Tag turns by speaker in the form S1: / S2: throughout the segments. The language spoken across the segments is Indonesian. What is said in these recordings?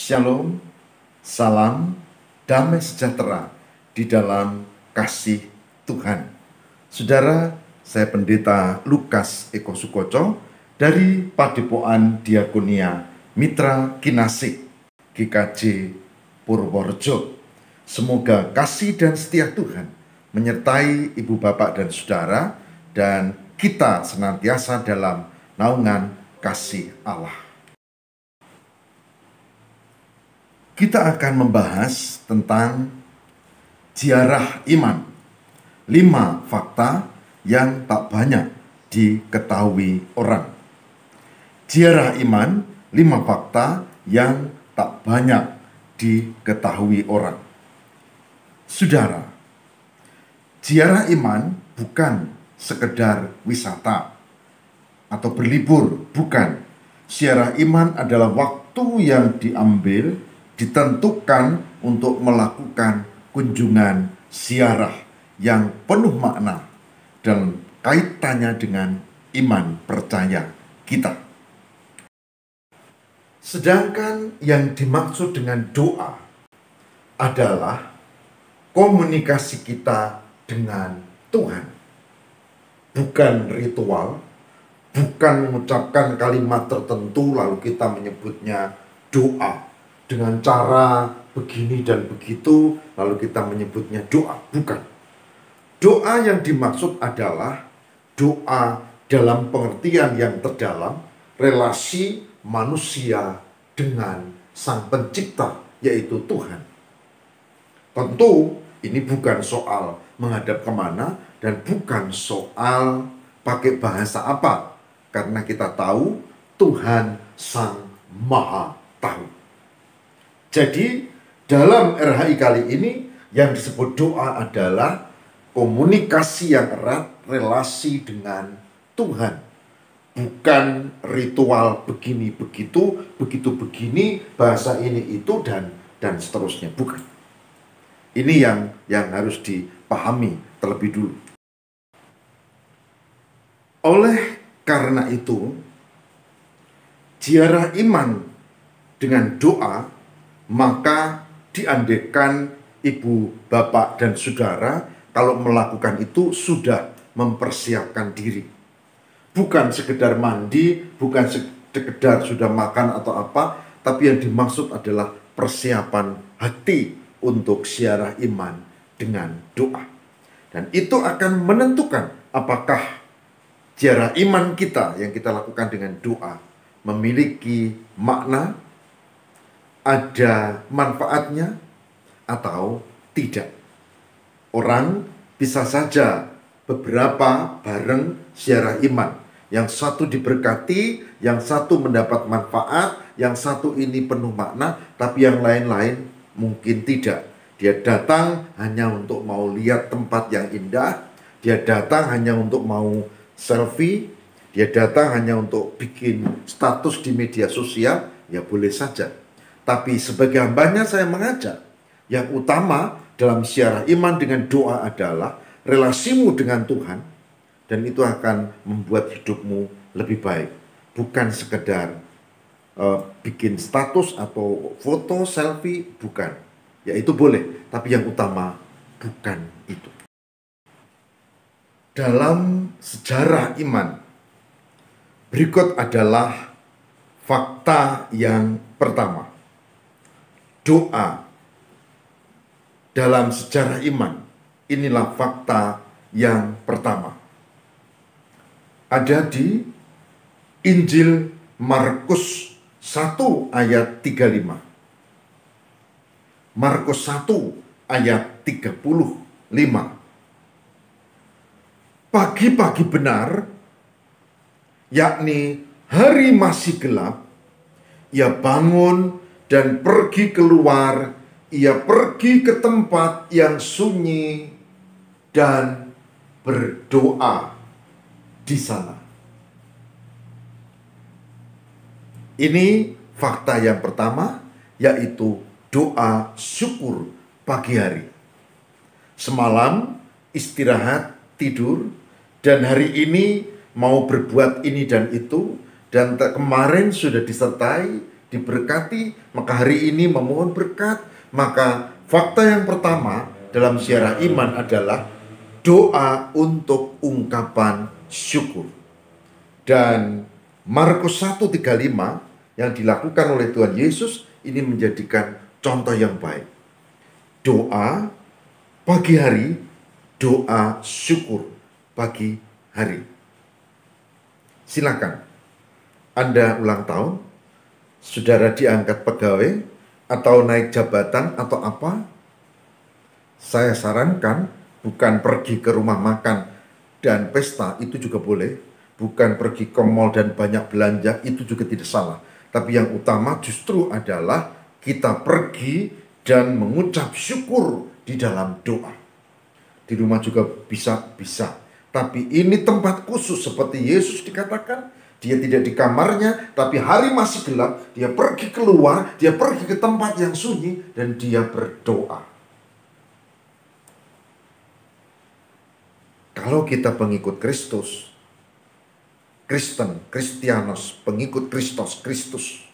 S1: Shalom, salam, damai sejahtera di dalam kasih Tuhan. Saudara, saya Pendeta Lukas Eko Sukoco dari Padepokan Diakonia Mitra Kinasih GKJ Purworejo. Semoga kasih dan setia Tuhan menyertai ibu bapak dan saudara, dan kita senantiasa dalam naungan kasih Allah. Kita akan membahas tentang ziarah iman. 5 fakta yang tak banyak diketahui orang. Ziarah iman, 5 fakta yang tak banyak diketahui orang. Saudara, ziarah iman bukan sekedar wisata atau berlibur, bukan. Ziarah iman adalah waktu yang ditentukan untuk melakukan kunjungan ziarah yang penuh makna dan kaitannya dengan iman percaya kita. Sedangkan yang dimaksud dengan doa adalah komunikasi kita dengan Tuhan, bukan ritual, bukan mengucapkan kalimat tertentu lalu kita menyebutnya doa dengan cara begini dan begitu, lalu kita menyebutnya doa. Bukan. Doa yang dimaksud adalah doa dalam pengertian yang terdalam, relasi manusia dengan Sang Pencipta, yaitu Tuhan. Tentu ini bukan soal menghadap kemana dan bukan soal pakai bahasa apa, karena kita tahu Tuhan Sang Maha Tahu. Jadi dalam RHI kali ini yang disebut doa adalah komunikasi yang erat, relasi dengan Tuhan. Bukan ritual begini begitu, begitu begini, bahasa ini itu dan seterusnya. Bukan. Ini yang harus dipahami terlebih dulu. Oleh karena itu, ziarah iman dengan doa, maka diandekan ibu, bapak, dan saudara kalau melakukan itu sudah mempersiapkan diri. Bukan sekedar mandi, bukan sekedar sudah makan atau apa, tapi yang dimaksud adalah persiapan hati untuk ziarah iman dengan doa. Dan itu akan menentukan apakah ziarah iman kita yang kita lakukan dengan doa memiliki makna, ada manfaatnya atau tidak. Orang bisa saja beberapa bareng ziarah iman. Yang satu diberkati, yang satu mendapat manfaat, yang satu ini penuh makna, tapi yang lain-lain mungkin tidak. Dia datang hanya untuk mau lihat tempat yang indah, dia datang hanya untuk mau selfie, dia datang hanya untuk bikin status di media sosial, ya boleh saja. Tapi sebagai hambanya saya mengajak, yang utama dalam ziarah iman dengan doa adalah relasimu dengan Tuhan, dan itu akan membuat hidupmu lebih baik. Bukan sekedar bikin status atau foto, selfie, bukan. Ya itu boleh, tapi yang utama bukan itu. Dalam sejarah iman, berikut adalah fakta yang pertama. Doa dalam sejarah iman, inilah fakta yang pertama. Ada di Injil Markus 1 ayat 35. Markus 1 ayat 35. Pagi-pagi benar, yakni hari masih gelap, ia bangun dan pergi keluar. Ia pergi ke tempat yang sunyi dan berdoa di sana. Ini fakta yang pertama, yaitu doa syukur pagi hari. Semalam istirahat, tidur, dan hari ini mau berbuat ini dan itu, dan kemarin sudah disertai diberkati, maka hari ini memohon berkat. Maka fakta yang pertama dalam ziarah iman adalah doa untuk ungkapan syukur. Dan Markus 1:35 yang dilakukan oleh Tuhan Yesus ini menjadikan contoh yang baik. Doa pagi hari, doa syukur pagi hari. Silakan, Anda ulang tahun, saudara diangkat pegawai, atau naik jabatan, atau apa, saya sarankan bukan pergi ke rumah makan dan pesta, itu juga boleh. Bukan pergi ke mall dan banyak belanja, itu juga tidak salah. Tapi yang utama justru adalah kita pergi dan mengucap syukur di dalam doa. Di rumah juga bisa. Tapi ini tempat khusus seperti Yesus dikatakan. Dia tidak di kamarnya, tapi hari masih gelap. Dia pergi keluar, dia pergi ke tempat yang sunyi, dan dia berdoa. Kalau kita pengikut Kristus, Kristianos, pengikut Kristus,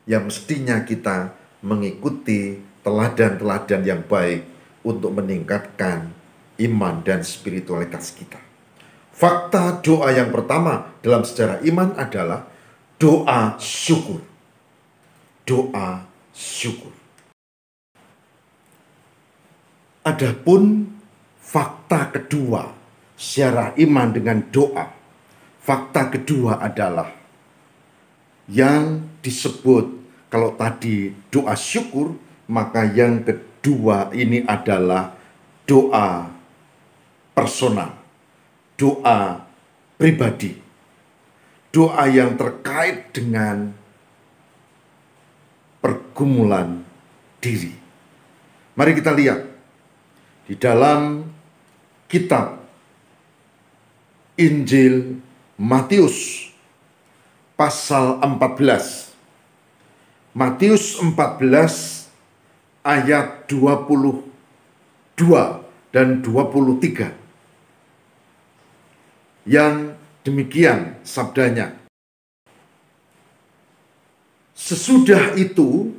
S1: yang mestinya kita mengikuti teladan-teladan yang baik untuk meningkatkan iman dan spiritualitas kita. Fakta doa yang pertama dalam sejarah iman adalah doa syukur. Doa syukur. Adapun fakta kedua sejarah iman dengan doa. Fakta kedua adalah yang disebut, kalau tadi doa syukur, maka yang kedua ini adalah doa personal, doa pribadi, doa yang terkait dengan pergumulan diri. Mari kita lihat di dalam kitab Injil Matius pasal 14. Matius 14 ayat 22 dan 23. Yang demikian sabdanya. Sesudah itu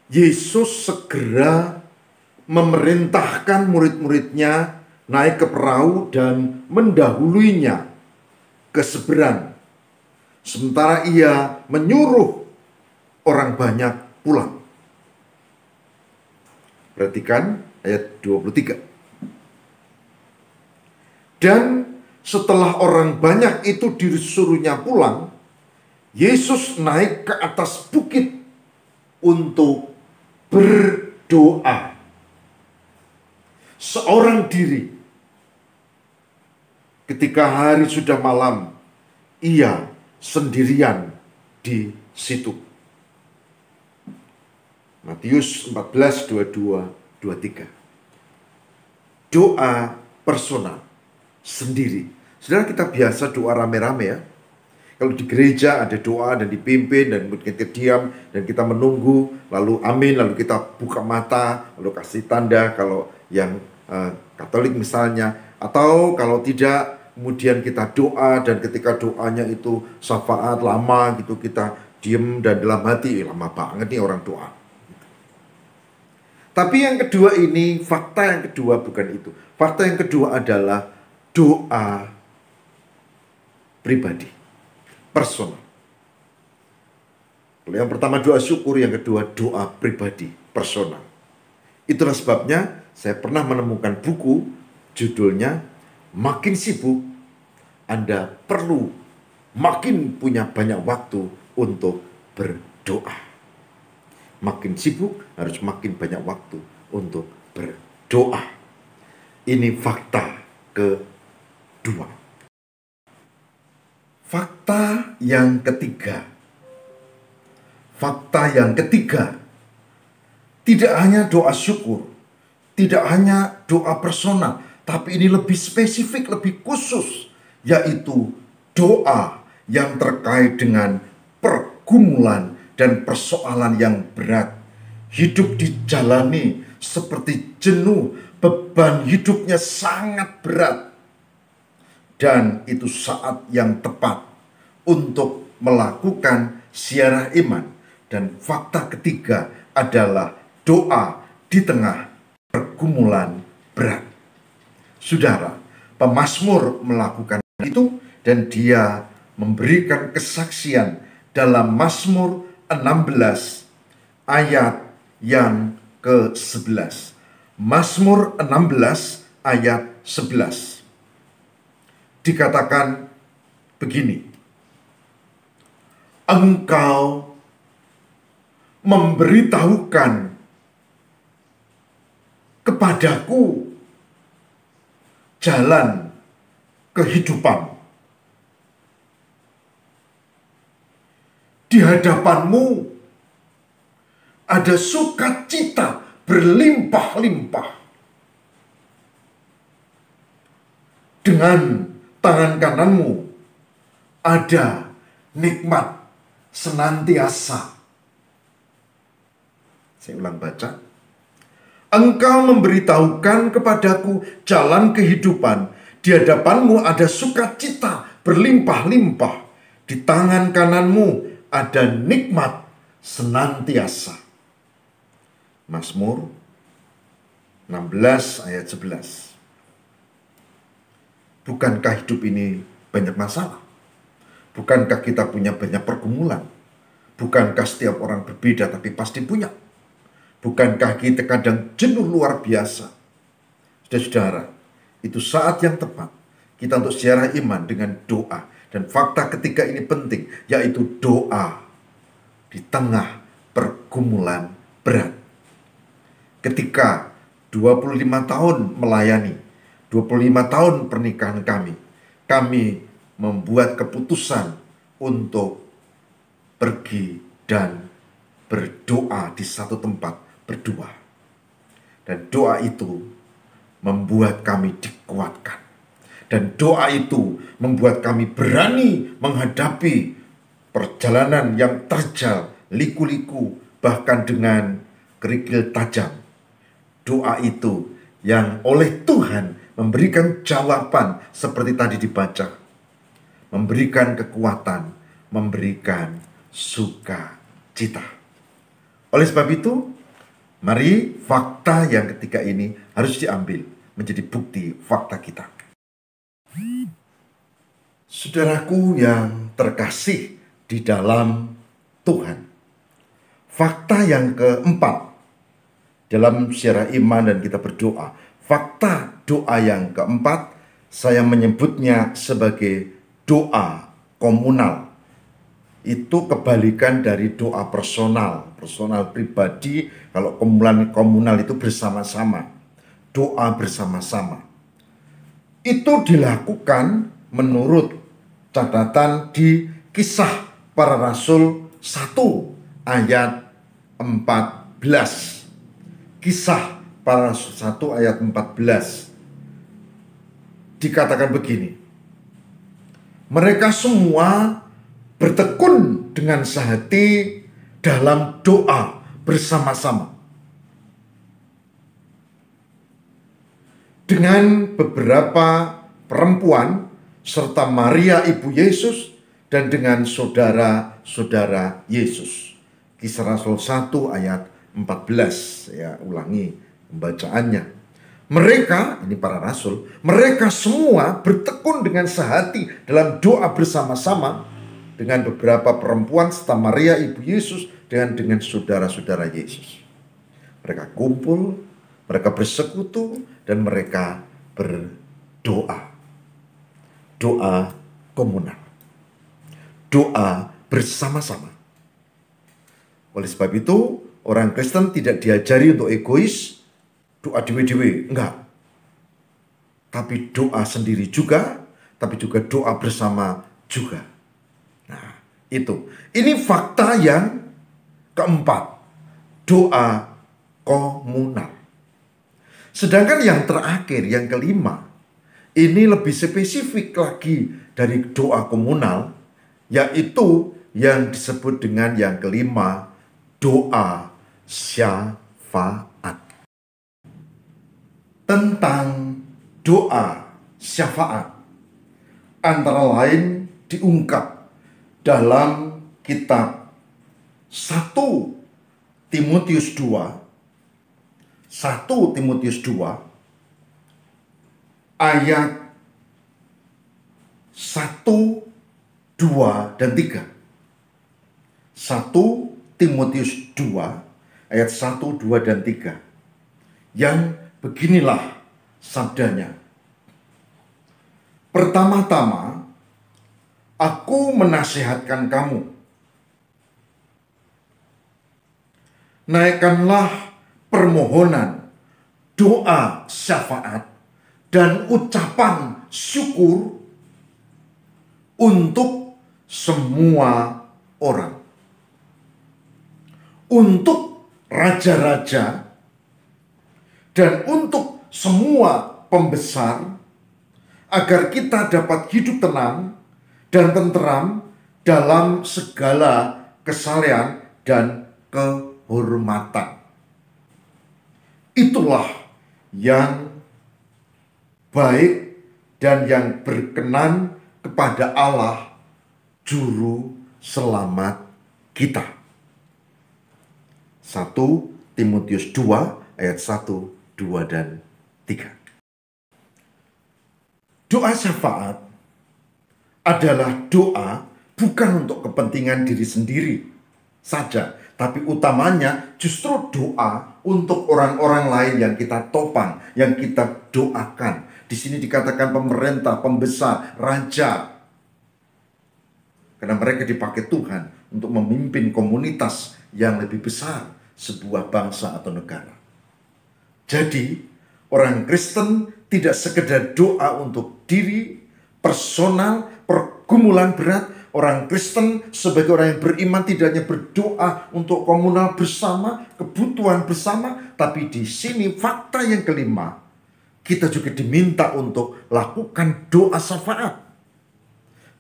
S1: Yesus segera memerintahkan murid-muridnya naik ke perahu dan mendahuluinya ke seberang, sementara ia menyuruh orang banyak pulang. Perhatikan ayat 23. Dan setelah orang banyak itu disuruhnya pulang, Yesus naik ke atas bukit untuk berdoa seorang diri. Ketika hari sudah malam, ia sendirian di situ. Matius 14, 22, 23. Doa personal, sendiri. Saudara, kita biasa doa rame-rame ya. Kalau di gereja ada doa dan dipimpin dan kita diam dan kita menunggu, lalu amin, lalu kita buka mata, lalu kasih tanda kalau yang Katolik misalnya. Atau kalau tidak, kemudian kita doa, dan ketika doanya itu syafaat lama gitu, kita diem dan dalam hati, lama banget nih orang doa. Tapi yang kedua ini, fakta yang kedua bukan itu. Fakta yang kedua adalah doa pribadi, personal. Kalau yang pertama doa syukur, yang kedua doa pribadi, personal. Itulah sebabnya saya pernah menemukan buku, judulnya Makin Sibuk, Anda Perlu Makin Punya Banyak Waktu untuk Berdoa. Makin sibuk, harus makin banyak waktu untuk berdoa. Ini fakta kedua. Fakta yang ketiga. Fakta yang ketiga. Tidak hanya doa syukur, tidak hanya doa personal, tapi ini lebih spesifik, lebih khusus, yaitu doa yang terkait dengan pergumulan dan persoalan yang berat. Hidup dijalani seperti jenuh, beban hidupnya sangat berat. Dan itu saat yang tepat untuk melakukan ziarah iman Dan fakta ketiga adalah doa di tengah pergumulan berat. Saudara, pemazmur melakukan itu dan dia memberikan kesaksian dalam Mazmur 16 ayat yang ke-11. Mazmur 16 ayat 11. Dikatakan begini, Engkau memberitahukan kepadaku jalan kehidupan. Di hadapanmu ada sukacita berlimpah-limpah. Dengan tangan kananmu ada nikmat senantiasa. Saya ulang baca. Engkau memberitahukan kepadaku jalan kehidupan. Di hadapanmu ada sukacita berlimpah-limpah. Di tangan kananmu ada nikmat senantiasa. Mazmur 16 ayat 11. Bukankah hidup ini banyak masalah? Bukankah kita punya banyak pergumulan? Bukankah setiap orang berbeda tapi pasti punya? Bukankah kita kadang jenuh luar biasa? Saudara-saudara, itu saat yang tepat kita untuk ziarah iman dengan doa. Dan fakta ketiga ini penting, yaitu doa di tengah pergumulan berat. Ketika 25 tahun melayani, 25 tahun pernikahan kami membuat keputusan untuk pergi dan berdoa di satu tempat berdua. Dan doa itu membuat kami dikuatkan. Dan doa itu membuat kami berani menghadapi perjalanan yang terjal, liku-liku, bahkan dengan kerikil tajam. Doa itu yang oleh Tuhan memberikan jawaban seperti tadi dibaca. Memberikan kekuatan, memberikan sukacita. Oleh sebab itu, mari fakta yang ketiga ini harus diambil menjadi bukti fakta kita. Saudaraku yang terkasih di dalam Tuhan, fakta yang keempat dalam ziarah iman dan kita berdoa, fakta doa yang keempat, saya menyebutnya sebagai doa komunal. Itu kebalikan dari doa personal pribadi. Kalau komunal itu bersama-sama, doa bersama-sama. Itu dilakukan menurut catatan di Kisah Para Rasul 1 ayat 14. Kisah Para Rasul 1 ayat 14. Dikatakan begini, mereka semua bertekun dengan sehati dalam doa bersama-sama. Dengan beberapa perempuan serta Maria ibu Yesus dan dengan saudara-saudara Yesus. Kisah Rasul 1 ayat 14. Saya ulangi pembacaannya. Mereka, ini para rasul, mereka semua bertekun dengan sehati dalam doa bersama-sama dengan beberapa perempuan serta Maria ibu Yesus dan dengan saudara-saudara Yesus. Mereka kumpul, mereka bersekutu, dan mereka berdoa. Doa komunal. Doa bersama-sama. Oleh sebab itu, orang Kristen tidak diajari untuk egois, doa dewe-dewe, enggak. Tapi doa sendiri juga, tapi juga doa bersama juga. Nah, itu. Ini fakta yang keempat. Doa komunal. Sedangkan yang terakhir, yang kelima, ini lebih spesifik lagi dari doa komunal, yaitu yang disebut dengan yang kelima, doa syafaat. Tentang doa syafaat, antara lain diungkap dalam kitab 1 Timotius 2, 1 Timotius 2 ayat 1, 2, dan 3. 1 Timotius 2 ayat 1, 2, dan 3. Yang beginilah sabdanya. Pertama-tama, aku menasihatkan kamu, naikkanlah permohonan, doa syafaat, dan ucapan syukur untuk semua orang. Untuk raja-raja dan untuk semua pembesar, agar kita dapat hidup tenang dan tenteram dalam segala kesalehan dan kehormatan. Itulah yang baik dan yang berkenan kepada Allah, Juru Selamat kita. 1 Timotius 2 ayat 1, 2, dan 3. Doa syafaat adalah doa bukan untuk kepentingan diri sendiri saja, tapi utamanya justru doa untuk orang-orang lain yang kita topang, yang kita doakan. Di sini dikatakan pemerintah, pembesar, raja. Karena mereka dipakai Tuhan untuk memimpin komunitas yang lebih besar, sebuah bangsa atau negara. Jadi, orang Kristen tidak sekedar doa untuk diri, personal, pergumulan berat. Orang Kristen sebagai orang yang beriman tidak hanya berdoa untuk komunal bersama, kebutuhan bersama, tapi di sini fakta yang kelima, kita juga diminta untuk lakukan doa syafaat.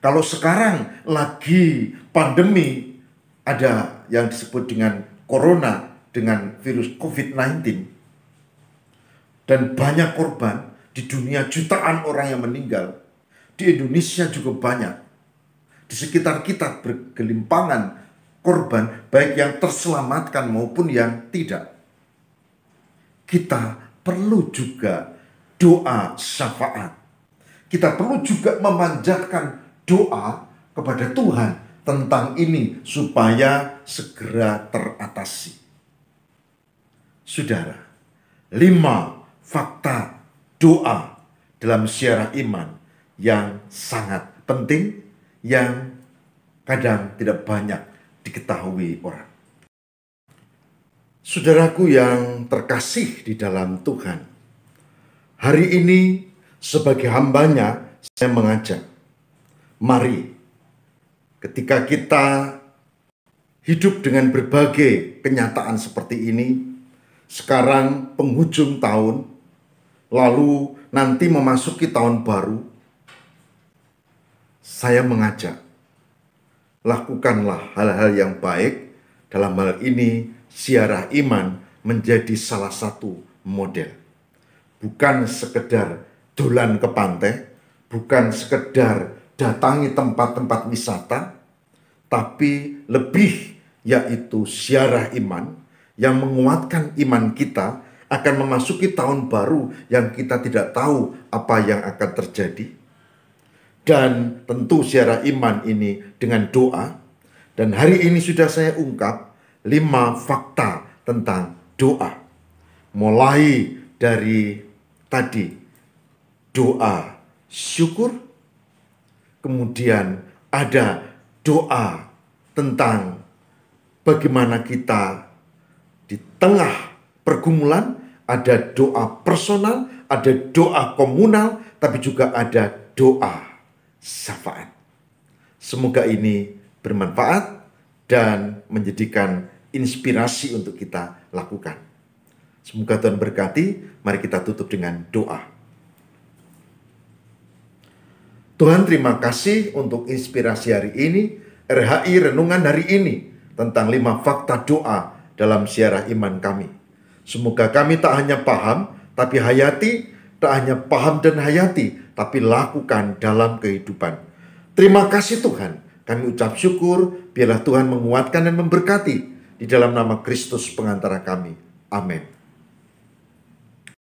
S1: Kalau sekarang lagi pandemi, ada yang disebut dengan corona, dengan virus COVID-19, dan banyak korban di dunia, jutaan orang yang meninggal. Di Indonesia juga banyak. Di sekitar kita bergelimpangan korban, baik yang terselamatkan maupun yang tidak. Kita perlu juga doa syafaat. Kita perlu juga memanjatkan doa kepada Tuhan tentang ini supaya segera teratasi. Saudara, 5 fakta doa dalam siarah iman yang sangat penting, yang kadang tidak banyak diketahui orang. Saudaraku yang terkasih di dalam Tuhan, hari ini sebagai hambanya saya mengajak, mari ketika kita hidup dengan berbagai kenyataan seperti ini, sekarang penghujung tahun, lalu nanti memasuki tahun baru, saya mengajak, lakukanlah hal-hal yang baik. Dalam hal ini, siarah iman menjadi salah satu model. Bukan sekedar dolan ke pantai, bukan sekedar datangi tempat-tempat wisata, tapi lebih yaitu siarah iman yang menguatkan iman kita akan memasuki tahun baru yang kita tidak tahu apa yang akan terjadi. Dan tentu siarah iman ini dengan doa. Dan hari ini sudah saya ungkap 5 fakta tentang doa. Mulai dari tadi doa syukur, kemudian ada doa tentang bagaimana kita di tengah pergumulan, ada doa personal, ada doa komunal, tapi juga ada doa syafaat. Semoga ini bermanfaat dan menjadikan inspirasi untuk kita lakukan. Semoga Tuhan berkati. Mari kita tutup dengan doa. Tuhan, terima kasih untuk inspirasi hari ini, RHI Renungan hari ini, tentang 5 fakta doa dalam siarah iman kami. Semoga kami tak hanya paham, tapi hayati, tak hanya paham dan hayati, tapi lakukan dalam kehidupan. Terima kasih Tuhan, Kami ucap syukur, biarlah Tuhan menguatkan dan memberkati di dalam nama Kristus pengantara kami. Amin.